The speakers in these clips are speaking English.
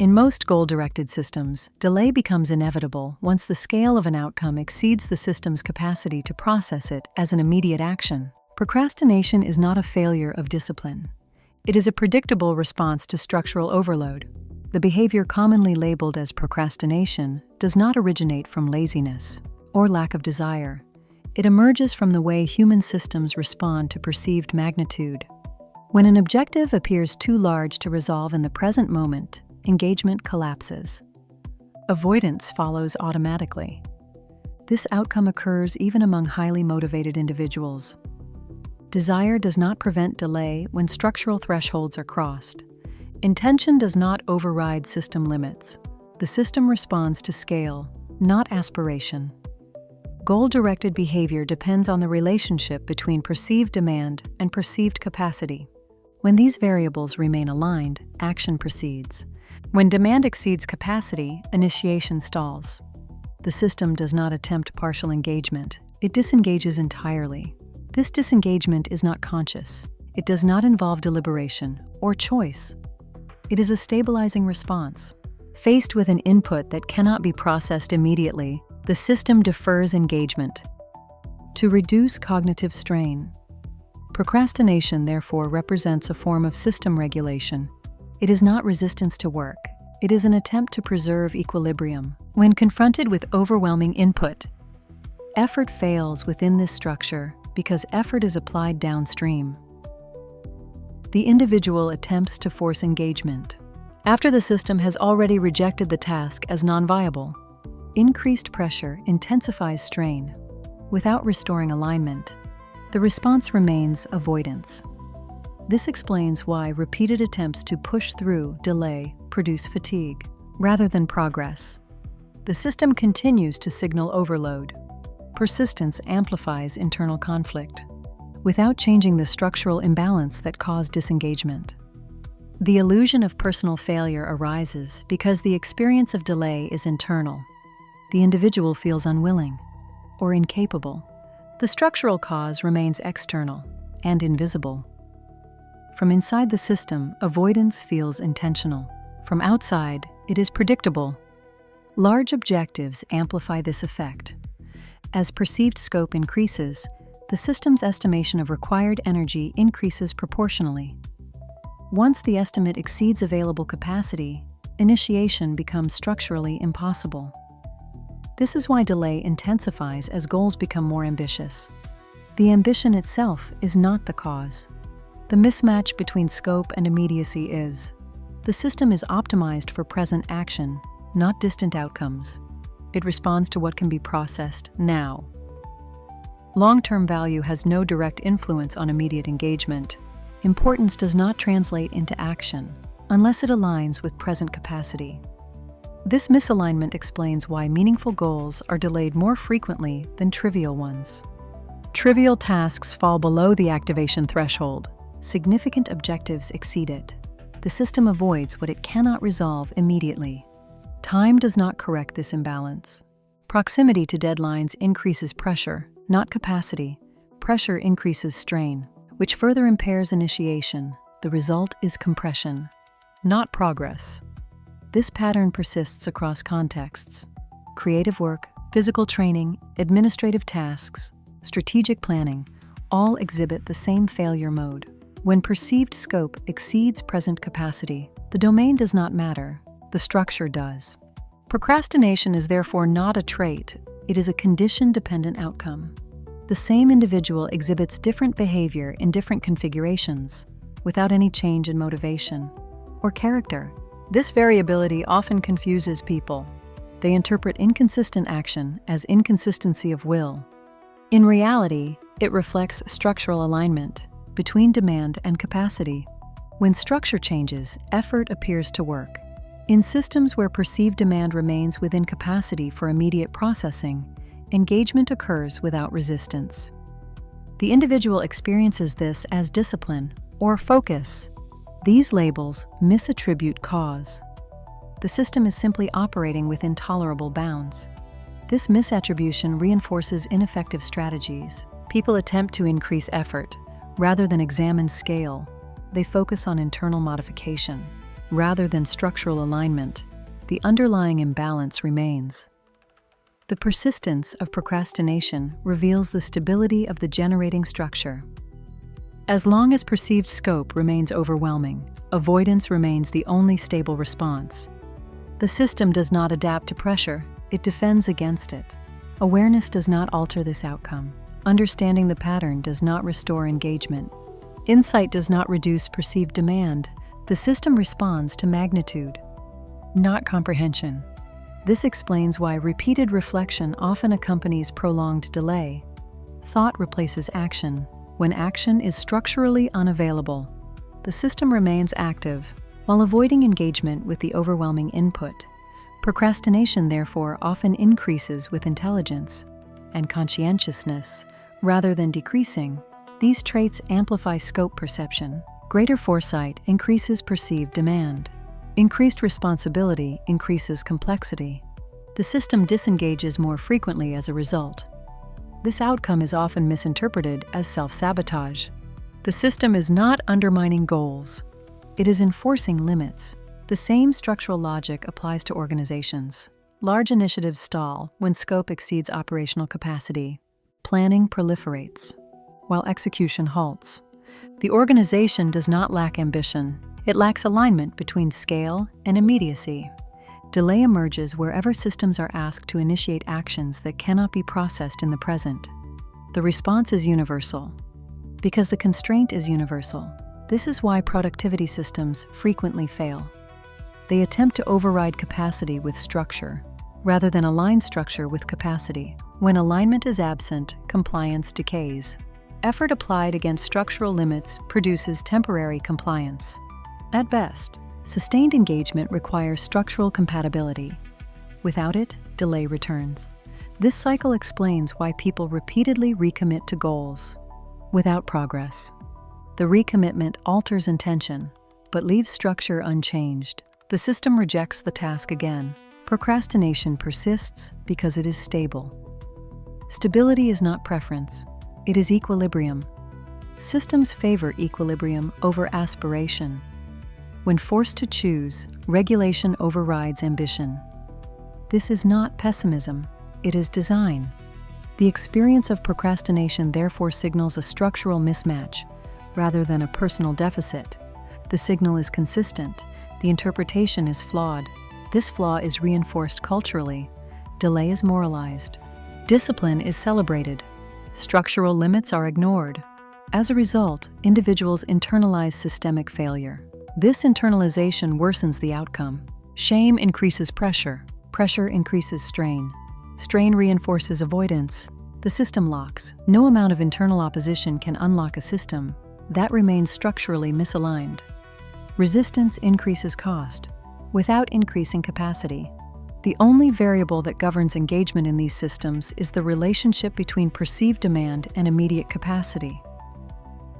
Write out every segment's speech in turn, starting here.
In most goal-directed systems, delay becomes inevitable once the scale of an outcome exceeds the system's capacity to process it as an immediate action. Procrastination is not a failure of discipline. It is a predictable response to structural overload. The behavior commonly labeled as procrastination does not originate from laziness or lack of desire. It emerges from the way human systems respond to perceived magnitude. When an objective appears too large to resolve in the present moment, engagement collapses. Avoidance follows automatically. This outcome occurs even among highly motivated individuals. Desire does not prevent delay when structural thresholds are crossed. Intention does not override system limits. The system responds to scale, not aspiration. Goal-directed behavior depends on the relationship between perceived demand and perceived capacity. When these variables remain aligned, action proceeds. When demand exceeds capacity, initiation stalls. The system does not attempt partial engagement. It disengages entirely. This disengagement is not conscious. It does not involve deliberation or choice. It is a stabilizing response. Faced with an input that cannot be processed immediately, the system defers engagement. To reduce cognitive strain. Procrastination, therefore, represents a form of system regulation. It is not resistance to work. It is an attempt to preserve equilibrium. When confronted with overwhelming input, effort fails within this structure because effort is applied downstream. The individual attempts to force engagement after the system has already rejected the task as non-viable. Increased pressure intensifies strain. Without restoring alignment, the response remains avoidance. This explains why repeated attempts to push through delay produce fatigue, rather than progress. The system continues to signal overload. Persistence amplifies internal conflict, without changing the structural imbalance that caused disengagement. The illusion of personal failure arises because the experience of delay is internal. The individual feels unwilling or incapable. The structural cause remains external and invisible. From inside the system, avoidance feels intentional. From outside, it is predictable. Large objectives amplify this effect. As perceived scope increases, the system's estimation of required energy increases proportionally. Once the estimate exceeds available capacity, initiation becomes structurally impossible. This is why delay intensifies as goals become more ambitious. The ambition itself is not the cause. The mismatch between scope and immediacy is. The system is optimized for present action, not distant outcomes. It responds to what can be processed now. Long-term value has no direct influence on immediate engagement. Importance does not translate into action unless it aligns with present capacity. This misalignment explains why meaningful goals are delayed more frequently than trivial ones. Trivial tasks fall below the activation threshold. Significant objectives exceed it. The system avoids what it cannot resolve immediately. Time does not correct this imbalance. Proximity to deadlines increases pressure, not capacity. Pressure increases strain, which further impairs initiation. The result is compression, not progress. This pattern persists across contexts. Creative work, physical training, administrative tasks, strategic planning, all exhibit the same failure mode. When perceived scope exceeds present capacity, the domain does not matter, the structure does. Procrastination is therefore not a trait, it is a condition-dependent outcome. The same individual exhibits different behavior in different configurations, without any change in motivation or character. This variability often confuses people. They interpret inconsistent action as inconsistency of will. In reality, it reflects structural alignment between demand and capacity. When structure changes, effort appears to work. In systems where perceived demand remains within capacity for immediate processing, engagement occurs without resistance. The individual experiences this as discipline or focus. These labels misattribute cause. The system is simply operating within tolerable bounds. This misattribution reinforces ineffective strategies. People attempt to increase effort rather than examine scale. They focus on internal modification. rather than structural alignment, the underlying imbalance remains. The persistence of procrastination reveals the stability of the generating structure. As long as perceived scope remains overwhelming, avoidance remains the only stable response. The system does not adapt to pressure, it defends against it. Awareness does not alter this outcome. Understanding the pattern does not restore engagement. Insight does not reduce perceived demand. The system responds to magnitude, not comprehension. This explains why repeated reflection often accompanies prolonged delay. Thought replaces action. When action is structurally unavailable, the system remains active, while avoiding engagement with the overwhelming input. Procrastination, therefore, often increases with intelligence and conscientiousness, rather than decreasing. These traits amplify scope perception. Greater foresight increases perceived demand. Increased responsibility increases complexity. The system disengages more frequently as a result. This outcome is often misinterpreted as self-sabotage. The system is not undermining goals. It is enforcing limits. The same structural logic applies to organizations. Large initiatives stall when scope exceeds operational capacity. Planning proliferates, while execution halts. The organization does not lack ambition. It lacks alignment between scale and immediacy. Delay emerges wherever systems are asked to initiate actions that cannot be processed in the present. The response is universal, because the constraint is universal. This is why productivity systems frequently fail. They attempt to override capacity with structure, rather than align structure with capacity. When alignment is absent, compliance decays. Effort applied against structural limits produces temporary compliance. At best, sustained engagement requires structural compatibility. Without it, delay returns. This cycle explains why people repeatedly recommit to goals without progress. The recommitment alters intention, but leaves structure unchanged. The system rejects the task again. Procrastination persists because it is stable. Stability is not preference, it is equilibrium. Systems favor equilibrium over aspiration. When forced to choose, regulation overrides ambition. This is not pessimism, it is design. The experience of procrastination therefore signals a structural mismatch, rather than a personal deficit. The signal is consistent, the interpretation is flawed. This flaw is reinforced culturally. Delay is moralized. Discipline is celebrated. Structural limits are ignored. As a result, individuals internalize systemic failure. This internalization worsens the outcome. Shame increases pressure. Pressure increases strain. Strain reinforces avoidance. The system locks. No amount of internal opposition can unlock a system that remains structurally misaligned. Resistance increases cost, without increasing capacity. The only variable that governs engagement in these systems is the relationship between perceived demand and immediate capacity.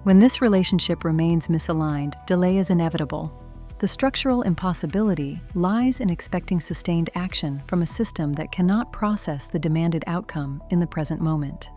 When this relationship remains misaligned, delay is inevitable. The structural impossibility lies in expecting sustained action from a system that cannot process the demanded outcome in the present moment.